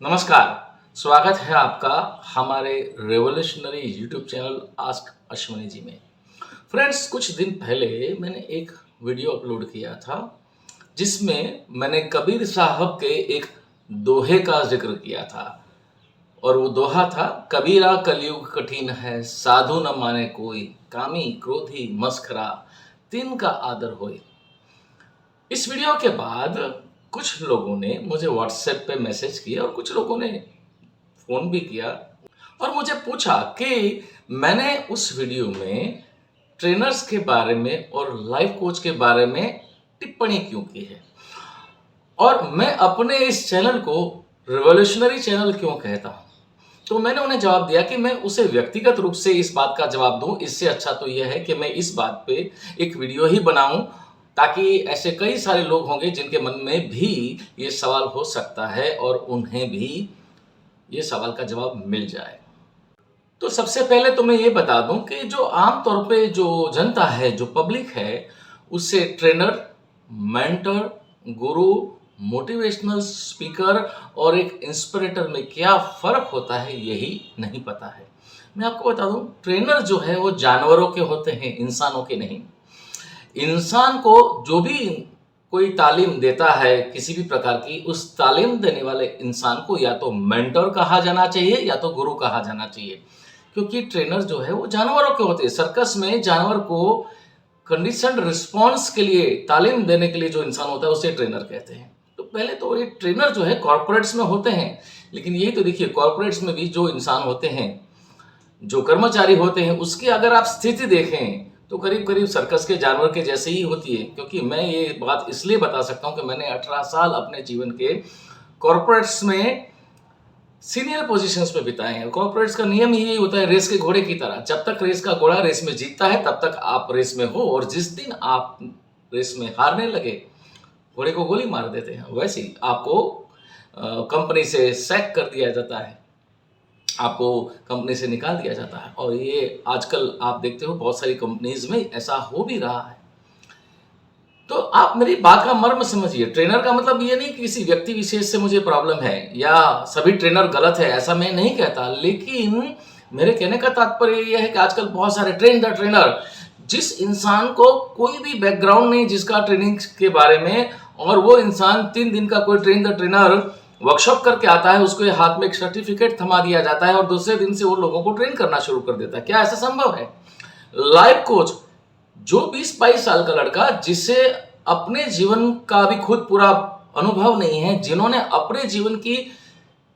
नमस्कार। स्वागत है आपका हमारे revolutionary YouTube channel ask Ashwani ji में। फ्रेंड्स, कुछ दिन पहले मैंने एक वीडियो अपलोड किया था जिसमें मैंने कबीर साहब के एक दोहे का जिक्र किया था और वो दोहा था, कबीरा कलयुग कठिन है, साधु न माने कोई, कामी क्रोधी मस्खरा तीन का आदर होए। इस वीडियो के बाद कुछ लोगों ने मुझे व्हाट्सएप पे मैसेज किया और कुछ लोगों ने फ़ोन भी किया और मुझे पूछा कि मैंने उस वीडियो में ट्रेनर्स के बारे में और लाइफ कोच के बारे में टिप्पणी क्यों की है और मैं अपने इस चैनल को रिवॉल्यूशनरी चैनल क्यों कहता हूँ। तो मैंने उन्हें जवाब दिया कि मैं उसे व्यक्तिगत रूप से इस बात का जवाब दूं, इससे अच्छा तो यह है कि मैं इस बात पे एक वीडियो ही बनाऊं, ताकि ऐसे कई सारे लोग होंगे जिनके मन में भी ये सवाल हो सकता है और उन्हें भी ये सवाल का जवाब मिल जाए। तो सबसे पहले तो मैं ये बता दूं कि जो आम तौर पे जो जनता है, जो पब्लिक है, उससे ट्रेनर, मेंटर, गुरु, मोटिवेशनल स्पीकर और एक इंस्पिरेटर में क्या फ़र्क होता है यही नहीं पता है। मैं आपको बता दूं, ट्रेनर जो है वो जानवरों के होते हैं, इंसानों के नहीं। इंसान को जो भी कोई तालीम देता है किसी भी प्रकार की, उस तालीम देने वाले इंसान को या तो मेंटर कहा जाना चाहिए या तो गुरु कहा जाना चाहिए, क्योंकि ट्रेनर जो है वो जानवरों के होते हैं। सर्कस में जानवर को कंडीशनड रिस्पॉन्स के लिए तालीम देने के लिए जो इंसान होता है उसे ट्रेनर कहते हैं। तो पहले तो ये ट्रेनर जो है कॉर्पोरेट्स में होते हैं, लेकिन यही तो देखिए, कॉर्पोरेट्स में भी जो इंसान होते हैं, जो कर्मचारी होते हैं, उसकी अगर आप स्थिति देखें तो करीब करीब सर्कस के जानवर के जैसे ही होती है। क्योंकि मैं ये बात इसलिए बता सकता हूँ कि मैंने 18 साल अपने जीवन के कॉर्पोरेट्स में सीनियर पोजीशंस पे बिताए हैं। कॉर्पोरेट्स का नियम ही यही होता है, रेस के घोड़े की तरह। जब तक रेस का घोड़ा रेस में जीतता है तब तक आप रेस में हो, और जिस दिन आप रेस में हारने लगे घोड़े को गोली मार देते हैं, वैसे ही आपको कंपनी से सैक कर दिया जाता है, आपको कंपनी से निकाल दिया जाता है। और ये आजकल आप देखते हो बहुत सारी कंपनीज में ऐसा हो भी रहा है। तो आप मेरी बात का मर्म समझिए। ट्रेनर का मतलब ये नहीं कि किसी व्यक्ति विशेष से मुझे प्रॉब्लम है या सभी ट्रेनर गलत है, ऐसा मैं नहीं कहता। लेकिन मेरे कहने का तात्पर्य ये है कि आजकल बहुत सारे ट्रेन द ट्रेनर, जिस इंसान को कोई भी बैकग्राउंड नहीं जिसका ट्रेनिंग के बारे में, और वो इंसान 3 दिन का कोई ट्रेन द ट्रेनर वर्कशॉप करके आता है, उसको हाथ में एक सर्टिफिकेट थमा दिया जाता है और दूसरे दिन से वो लोगों को ट्रेन करना शुरू कर देता है। क्या ऐसा संभव है? लाइफ कोच, जो 20-22 साल का लड़का जिसे अपने जीवन का भी खुद पूरा अनुभव नहीं है, जिन्होंने अपने जीवन की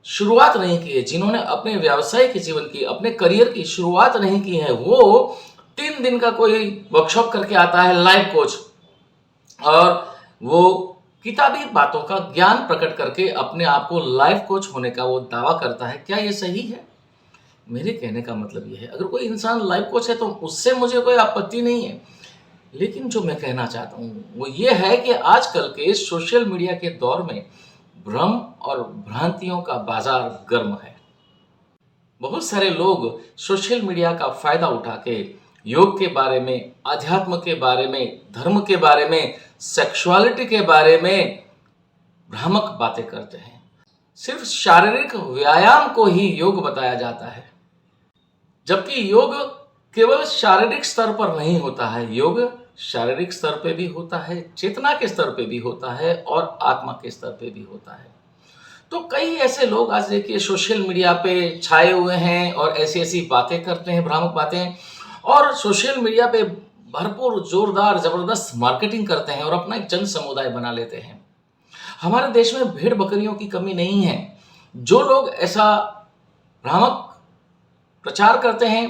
शुरुआत नहीं की है, जिन्होंने अपने व्यवसाय के जीवन की, अपने करियर की शुरुआत नहीं की है, वो 3 दिन का कोई वर्कशॉप करके आता है लाइफ कोच, और वो किताबी बातों का ज्ञान प्रकट करके अपने आप को लाइफ कोच होने का वो दावा करता है। क्या ये सही है? मेरे कहने का मतलब ये है, अगर कोई इंसान लाइफ कोच है तो उससे मुझे कोई आपत्ति नहीं है। लेकिन जो मैं कहना चाहता हूँ वो ये है कि आजकल के सोशल मीडिया के दौर में भ्रम और भ्रांतियों का बाजार गर्म है। बहुत सारे लोग सोशल मीडिया का फायदा उठा के योग के बारे में, अध्यात्म के बारे में, धर्म के बारे में, सेक्सुअलिटी के बारे में भ्रामक बातें करते हैं। सिर्फ शारीरिक व्यायाम को ही योग बताया जाता है, जबकि योग केवल शारीरिक स्तर पर नहीं होता है। योग शारीरिक स्तर पे भी होता है, चेतना के स्तर पे भी होता है और आत्मा के स्तर पे भी होता है। तो कई ऐसे लोग आज देखिए सोशल मीडिया पे छाए हुए हैं और ऐसी ऐसी बातें करते हैं, भ्रामक बातें, और सोशल मीडिया पे भरपूर जोरदार जबरदस्त मार्केटिंग करते हैं और अपना एक जन समुदाय बना लेते हैं। हमारे देश में भेड़ बकरियों की कमी नहीं है। जो लोग ऐसा भ्रामक प्रचार करते हैं,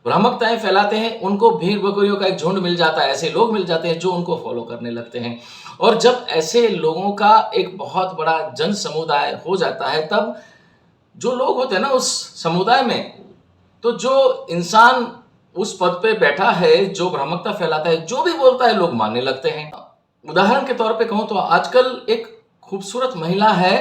भ्रामकताएं फैलाते हैं, उनको भेड़ बकरियों का एक झुंड मिल जाता है, ऐसे लोग मिल जाते हैं जो उनको फॉलो करने लगते हैं। और जब ऐसे लोगों का एक बहुत बड़ा जन समुदाय हो जाता है, तब जो लोग होते हैं ना उस समुदाय में, तो जो इंसान उस पद पे बैठा है, जो भ्रामकता फैलाता है, जो भी बोलता है, लोग मानने लगते हैं। उदाहरण के तौर पे कहूं तो आजकल एक खूबसूरत महिला है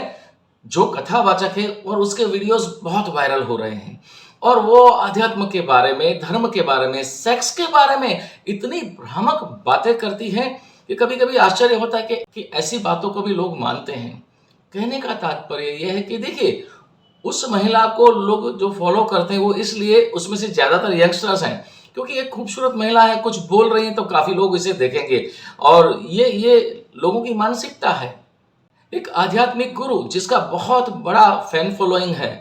जो कथावाचक है और उसके वीडियोस बहुत वायरल हो रहे हैं, और वो अध्यात्म के बारे में, धर्म के बारे में, सेक्स के बारे में इतनी भ्रामक बातें करती है कि कभी कभी आश्चर्य होता है कि ऐसी बातों को भी लोग मानते हैं। कहने का तात्पर्य यह है कि देखिए, उस महिला को लोग जो फॉलो करते हैं वो इसलिए उसमें से ज़्यादातर यंगस्टर्स हैं, क्योंकि एक खूबसूरत महिला है, कुछ बोल रही है तो काफ़ी लोग इसे देखेंगे। और ये लोगों की मानसिकता है। एक आध्यात्मिक गुरु जिसका बहुत बड़ा फैन फॉलोइंग है,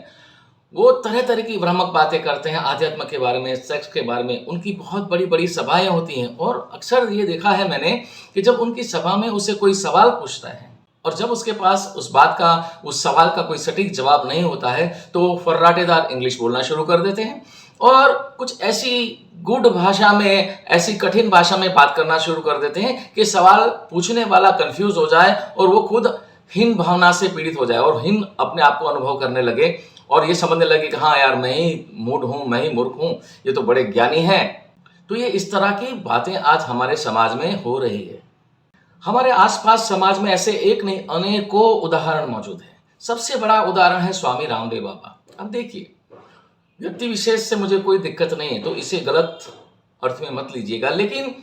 वो तरह-तरह की भ्रामक बातें करते हैं आध्यात्म के बारे में, सेक्स के बारे में। उनकी बहुत बड़ी-बड़ी सभाएँ होती हैं और अक्सर ये देखा है मैंने कि जब उनकी सभा में उससे कोई सवाल पूछता है और जब उसके पास उस सवाल का कोई सटीक जवाब नहीं होता है, तो वो फर्राटेदार इंग्लिश बोलना शुरू कर देते हैं और कुछ ऐसी गूढ़ भाषा में, ऐसी कठिन भाषा में बात करना शुरू कर देते हैं कि सवाल पूछने वाला कन्फ्यूज़ हो जाए और वो खुद हीन भावना से पीड़ित हो जाए और हीन अपने आप को अनुभव करने लगे और ये समझने लगे कि हाँ यार, मैं ही मूढ़ हूँ, मैं ही मूर्ख हूँ, ये तो बड़े ज्ञानी हैं। तो ये इस तरह की बातें आज हमारे समाज में हो रही है। हमारे आसपास समाज में ऐसे एक नहीं अनेकों उदाहरण मौजूद हैं। सबसे बड़ा उदाहरण है स्वामी रामदेव बाबा। अब देखिए, व्यक्ति विशेष से मुझे कोई दिक्कत नहीं है, तो इसे गलत अर्थ में मत लीजिएगा, लेकिन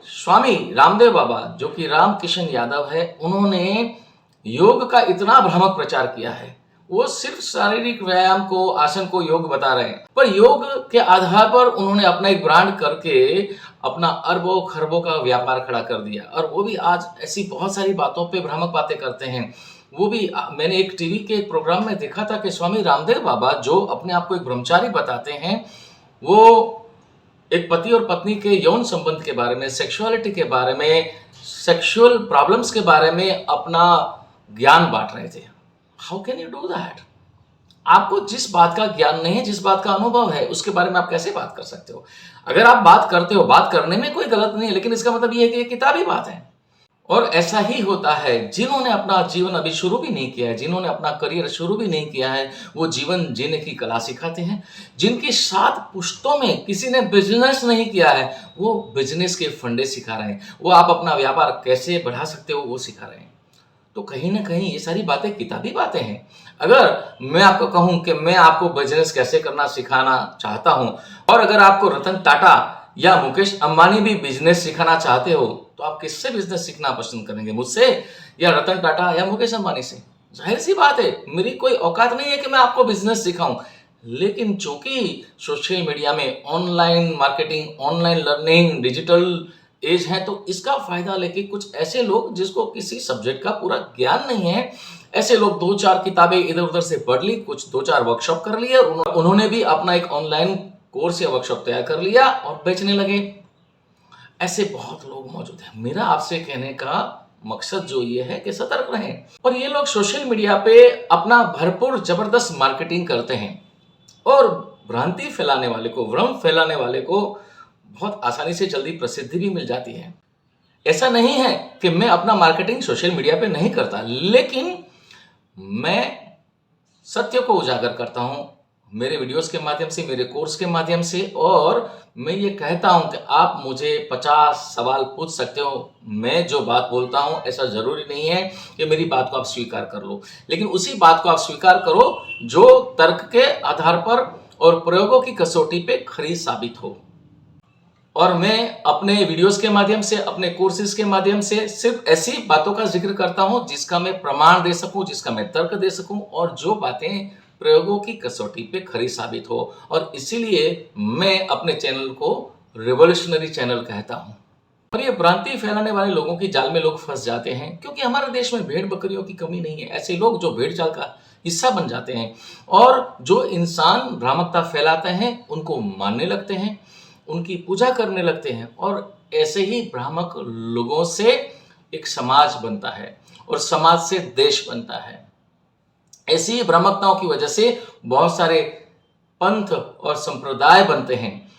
स्वामी रामदेव बाबा जो कि रामकिशन यादव है, उन्होंने योग का इतना भ्रामक प्रचार किया है। वो सिर्फ शारीरिक व्यायाम को, आसन को योग बता रहे हैं, पर योग के आधार पर उन्होंने अपना एक ब्रांड करके अपना अरबों खरबों का व्यापार खड़ा कर दिया। और वो भी आज ऐसी बहुत सारी बातों पे भ्रामक बातें करते हैं। वो भी मैंने एक टीवी के एक प्रोग्राम में देखा था कि स्वामी रामदेव बाबा जो अपने आप को एक ब्रह्मचारी बताते हैं, वो एक पति और पत्नी के यौन संबंध के बारे में, सेक्सुअलिटी के बारे में, सेक्सुअल प्रॉब्लम्स के बारे में अपना ज्ञान बांट रहे थे। How can you do that? आपको जिस बात का ज्ञान नहीं है, जिस बात का अनुभव है, उसके बारे में आप कैसे बात कर सकते हो? अगर आप बात करते हो, बात करने में कोई गलत नहीं है, लेकिन इसका मतलब ये है कि ये किताबी बात है। और ऐसा ही होता है, जिन्होंने अपना जीवन अभी शुरू भी नहीं किया है, जिन्होंने अपना करियर शुरू भी नहीं किया है, वो जीवन जीने की कला सिखाते हैं। जिनकी 7 पुश्तों में किसी ने बिजनेस नहीं किया है, वो बिजनेस के फंडे सिखा रहे हैं। वो आप अपना व्यापार कैसे बढ़ा सकते हो, वो सिखा रहे हैं। तो कहीं ना कहीं ये सारी बातें किताबी बातें हैं। अगर मैं आपको कहूं कि मैं आपको बिजनेस कैसे करना सिखाना चाहता हूं, और अगर आपको रतन टाटा या मुकेश अंबानी भी बिजनेस सिखाना चाहते हो, तो आप किससे बिजनेस सीखना पसंद करेंगे, मुझसे या रतन टाटा या मुकेश अंबानी से? जाहिर सी बात है, मेरी कोई औकात नहीं है कि मैं आपको बिजनेस सिखाऊं। लेकिन चूंकि सोशल मीडिया में online marketing, online learning, digital age है, तो इसका फायदा लेके कुछ ऐसे लोग जिसको किसी सब्जेक्ट का पूरा ज्ञान नहीं है, ऐसे लोग 2-4 किताबें इधर उधर से पढ़ ली, कुछ 2-4 वर्कशॉप कर लिए और उन्होंने भी अपना एक ऑनलाइन कोर्स या वर्कशॉप तैयार कर लिया और बेचने लगे। ऐसे बहुत लोग मौजूद हैं। मेरा आपसे कहने का मकसद जो ये है कि सतर्क रहें। और ये लोग सोशल मीडिया पे अपना भरपूर जबरदस्त मार्केटिंग करते हैं और भ्रांति फैलाने वाले को, भ्रम फैलाने वाले को बहुत आसानी से जल्दी प्रसिद्धि भी मिल जाती है। ऐसा नहीं है कि मैं अपना मार्केटिंग सोशल मीडिया पे नहीं करता, लेकिन मैं सत्य को उजागर करता हूं मेरे वीडियोस के माध्यम से, मेरे कोर्स के माध्यम से। और मैं ये कहता हूं कि आप मुझे 50 सवाल पूछ सकते हो, मैं जो बात बोलता हूं ऐसा जरूरी नहीं है कि मेरी बात को आप स्वीकार कर लो, लेकिन उसी बात को आप स्वीकार करो जो तर्क के आधार पर और प्रयोगों की कसौटी पे खरी साबित हो। और मैं अपने वीडियोस के माध्यम से, अपने कोर्सेज के माध्यम से सिर्फ ऐसी बातों का जिक्र करता हूं जिसका मैं प्रमाण दे सकूं, जिसका मैं तर्क दे सकूं और जो बातें प्रयोगों की कसौटी पे खरी साबित हो। और इसीलिए मैं अपने चैनल को रिवॉल्यूशनरी चैनल कहता हूं। और ये भ्रांति फैलाने वाले लोगों की जाल में लोग फंस जाते हैं, क्योंकि हमारे देश में भेड़ बकरियों की कमी नहीं है। ऐसे लोग जो भेड़ चाल का हिस्सा बन जाते हैं और जो इंसान भ्रामकता फैलाते हैं उनको मानने लगते हैं, उनकी पूजा करने लगते हैं, और ऐसे ही भ्रामक लोगों से एक समाज बनता है और समाज से देश बनता है। ऐसी ही भ्रामकताओं की वजह से बहुत सारे पंथ और संप्रदाय बनते हैं,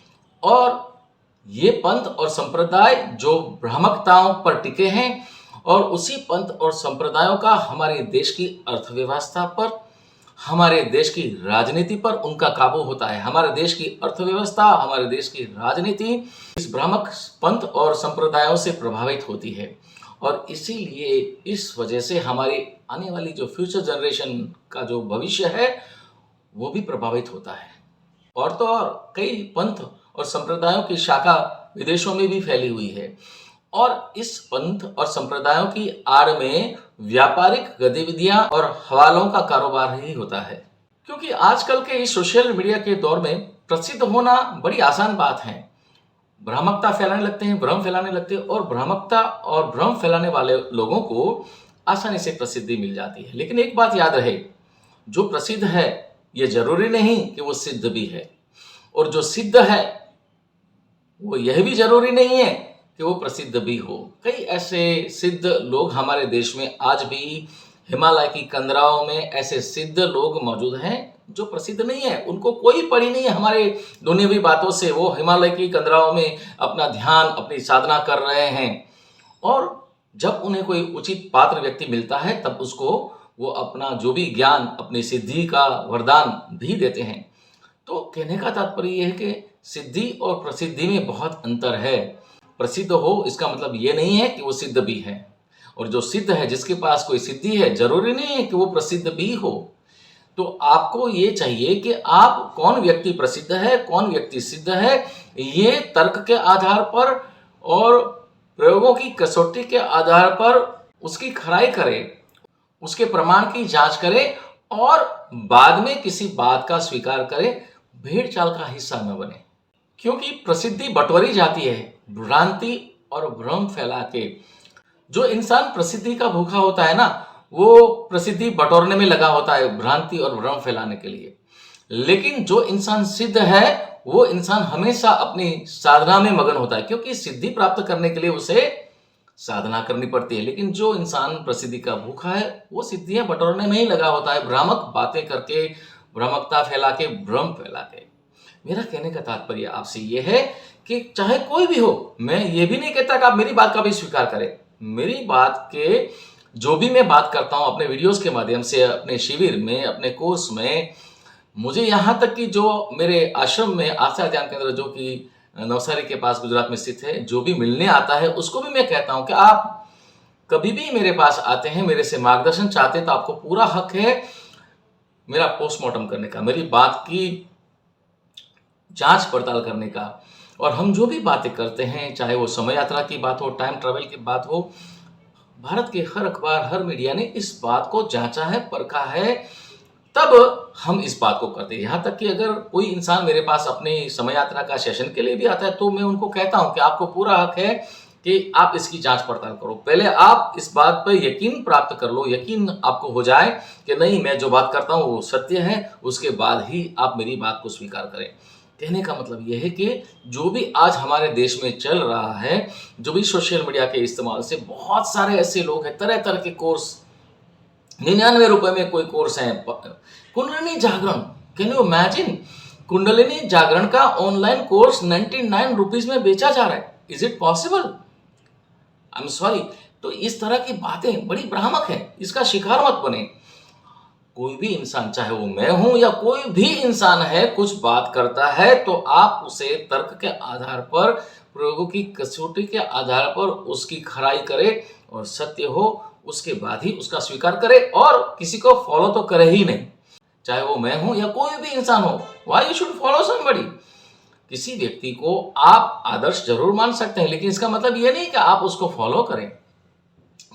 और ये पंथ और संप्रदाय जो भ्रामकताओं पर टिके हैं, और उसी पंथ और संप्रदायों का हमारे देश की अर्थव्यवस्था पर, हमारे देश की राजनीति पर उनका काबू होता है। हमारे देश की अर्थव्यवस्था, हमारे देश की राजनीति इस भ्रामक पंथ और संप्रदायों से प्रभावित होती है, और इसीलिए इस वजह से हमारी आने वाली जो फ्यूचर जनरेशन का जो भविष्य है वो भी प्रभावित होता है। और तो और कई पंथ और संप्रदायों की शाखा विदेशों में भी फैली हुई है, और इस पंथ और संप्रदायों की आड़ में व्यापारिक गतिविधियां और हवालों का कारोबार ही होता है। क्योंकि आजकल के इस सोशल मीडिया के दौर में प्रसिद्ध होना बड़ी आसान बात है। भ्रामकता फैलाने लगते हैं, भ्रम फैलाने लगते हैं और भ्रामकता और भ्रम फैलाने वाले लोगों को आसानी से प्रसिद्धि मिल जाती है। लेकिन एक बात याद रहे, जो प्रसिद्ध है ये जरूरी नहीं कि वो सिद्ध भी है, और जो सिद्ध है वो यह भी जरूरी नहीं है कि वो प्रसिद्ध भी हो। कई ऐसे सिद्ध लोग हमारे देश में आज भी हिमालय की कंदराओं में ऐसे सिद्ध लोग मौजूद हैं जो प्रसिद्ध नहीं है, उनको कोई पड़ी नहीं है हमारे दुनियावी बातों से। वो हिमालय की कंदराओं में अपना ध्यान, अपनी साधना कर रहे हैं, और जब उन्हें कोई उचित पात्र व्यक्ति मिलता है तब उसको वो अपना जो भी ज्ञान, अपनी सिद्धि का वरदान भी देते हैं। तो कहने का तात्पर्य यह है कि सिद्धि और प्रसिद्धि में बहुत अंतर है। प्रसिद्ध हो इसका मतलब ये नहीं है कि वो सिद्ध भी है, और जो सिद्ध है, जिसके पास कोई सिद्धि है, जरूरी नहीं है कि वो प्रसिद्ध भी हो। तो आपको ये चाहिए कि आप कौन व्यक्ति प्रसिद्ध है, कौन व्यक्ति सिद्ध है, ये तर्क के आधार पर और प्रयोगों की कसौटी के आधार पर उसकी खराई करें, उसके प्रमाण की जांच करें और बाद में किसी बात का स्वीकार करें। भेड़ चाल का हिस्सा न बने, क्योंकि प्रसिद्धि बटोरी जाती है भ्रांति और भ्रम फैला के। जो इंसान प्रसिद्धि का भूखा होता है ना, वो प्रसिद्धि बटोरने में लगा होता है, भ्रांति और भ्रम फैलाने के लिए। लेकिन जो इंसान सिद्ध है वो इंसान हमेशा अपनी साधना में मगन होता है, क्योंकि सिद्धि प्राप्त करने के लिए उसे साधना करनी पड़ती है। लेकिन जो इंसान प्रसिद्धि का भूखा है वो सिद्धियां बटोरने में ही लगा होता है, भ्रामक बातें करके, भ्रामकता फैला के, भ्रम फैला के। मेरा कहने का तात्पर्य आपसे ये है कि चाहे कोई भी हो, मैं ये भी नहीं कहता कि आप मेरी बात का भी स्वीकार करें। मेरी बात के जो भी मैं बात करता हूं अपने वीडियोस के माध्यम से, अपने शिविर में, अपने कोर्स में, मुझे यहाँ तक कि जो मेरे आश्रम में आस्था ध्यान केंद्र जो कि नवसारी के पास गुजरात में स्थित है, जो भी मिलने आता है उसको भी मैं कहता हूं कि आप कभी भी मेरे पास आते हैं, मेरे से मार्गदर्शन चाहते हैं, तो आपको पूरा हक है मेरा पोस्टमार्टम करने का, मेरी बात की जांच पड़ताल करने का। और हम जो भी बातें करते हैं, चाहे वो समय यात्रा की बात हो, टाइम ट्रेवल की बात हो, भारत के हर अखबार, हर मीडिया ने इस बात को जांचा है, परखा है, तब हम इस बात को करते हैं। यहाँ तक कि अगर कोई इंसान मेरे पास अपनी समय यात्रा का सेशन के लिए भी आता है तो मैं उनको कहता हूं कि आपको पूरा हक है कि आप इसकी जांच पड़ताल करो। पहले आप इस बात पर यकीन प्राप्त कर लो, यकीन आपको हो जाए कि नहीं, मैं जो बात करता हूं वो सत्य है, उसके बाद ही आप मेरी बात को स्वीकार करें। कहने का मतलब यह है कि जो भी आज हमारे देश में चल रहा है, जो भी सोशल मीडिया के इस्तेमाल से बहुत सारे ऐसे लोग हैं, तरह तरह के कोर्स, 99 रुपए में कोई कोर्स है, कुंडलिनी जागरण, कैन यू इमेजिन, कुंडलिनी जागरण का ऑनलाइन कोर्स 99 रुपीज में बेचा जा रहा है। Is it possible? I am sorry. तो इस तरह की बातें बड़ी भ्रामक है, इसका शिकार मत बने। कोई भी इंसान, चाहे वो मैं हूं या कोई भी इंसान है, कुछ बात करता है तो आप उसे तर्क के आधार पर, प्रयोगों की कसौटी के आधार पर उसकी खराई करे, और सत्य हो उसके बाद ही उसका स्वीकार करे, और किसी को फॉलो तो करे ही नहीं, चाहे वो मैं हूं या कोई भी इंसान हो। Why you should follow somebody? किसी व्यक्ति को आप आदर्श जरूर मान सकते हैं, लेकिन इसका मतलब ये नहीं कि आप उसको फॉलो करें।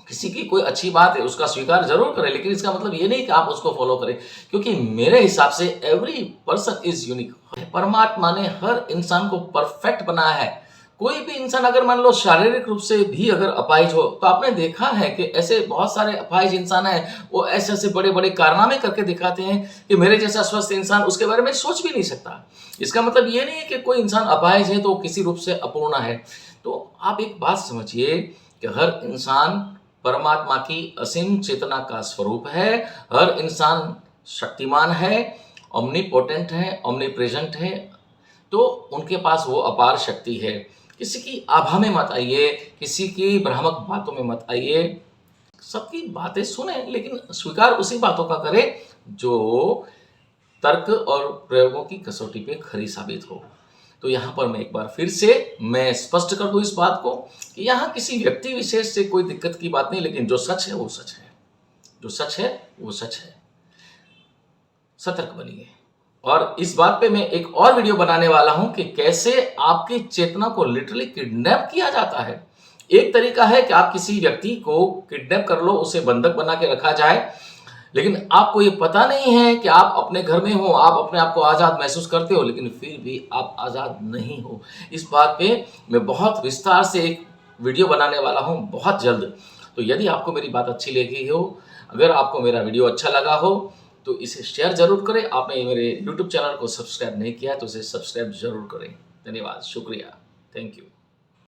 किसी की कोई अच्छी बात है उसका स्वीकार जरूर करें, लेकिन इसका मतलब ये नहीं कि आप उसको फॉलो करें, क्योंकि मेरे हिसाब से एवरी पर्सन इज यूनिक। परमात्मा ने हर इंसान को परफेक्ट बनाया है। कोई भी इंसान अगर मान लो शारीरिक रूप से भी अगर अपाहिज हो, तो आपने देखा है कि ऐसे बहुत सारे अपाहिज इंसान हैं, वो ऐसे ऐसे बड़े बड़े कारनामे करके दिखाते हैं कि मेरे जैसा स्वस्थ इंसान उसके बारे में सोच भी नहीं सकता। इसका मतलब ये नहीं है कि कोई इंसान अपाहिज है तो किसी रूप से अपूर्ण है। तो आप एक बात समझिए कि हर इंसान परमात्मा की असीम चेतना का स्वरूप है। हर इंसान शक्तिमान है, ओमनीपोटेंट है, ओमनीप्रेजेंट है, तो उनके पास वो अपार शक्ति है। किसी की आभा में मत आइए, किसी की भ्रामक बातों में मत आइए। सबकी बातें सुने, लेकिन स्वीकार उसी बातों का करें जो तर्क और प्रयोगों की कसौटी पे खरी साबित हो। तो यहाँ पर मैं एक बार फिर से मैं स्पष्ट कर दूं इस बात को कि यहाँ किसी व्यक्ति विशेष से कोई दिक्कत की बात नहीं, लेकिन जो सच है वो सच है, जो सच है वो सच है। सतर्क बनिए। और इस बात पे मैं एक और वीडियो बनाने वाला हूं कि कैसे आपकी चेतना को लिटरली किडनैप किया जाता है एक तरीका है कि आप किसी व्यक्ति को किडनैप कर लो, उसे बंधक बना के रखा जाए, लेकिन आपको ये पता नहीं है कि आप अपने घर में हो, आप अपने आप को आज़ाद महसूस करते हो, लेकिन फिर भी आप आज़ाद नहीं हो। इस बात पे मैं बहुत विस्तार से एक वीडियो बनाने वाला हूँ बहुत जल्द। तो यदि आपको मेरी बात अच्छी लगी हो, अगर आपको मेरा वीडियो अच्छा लगा हो, तो इसे शेयर ज़रूर करें। आपने मेरे यूट्यूब चैनल को सब्सक्राइब नहीं किया है, तो इसे सब्सक्राइब ज़रूर करें। धन्यवाद, शुक्रिया, थैंक यू।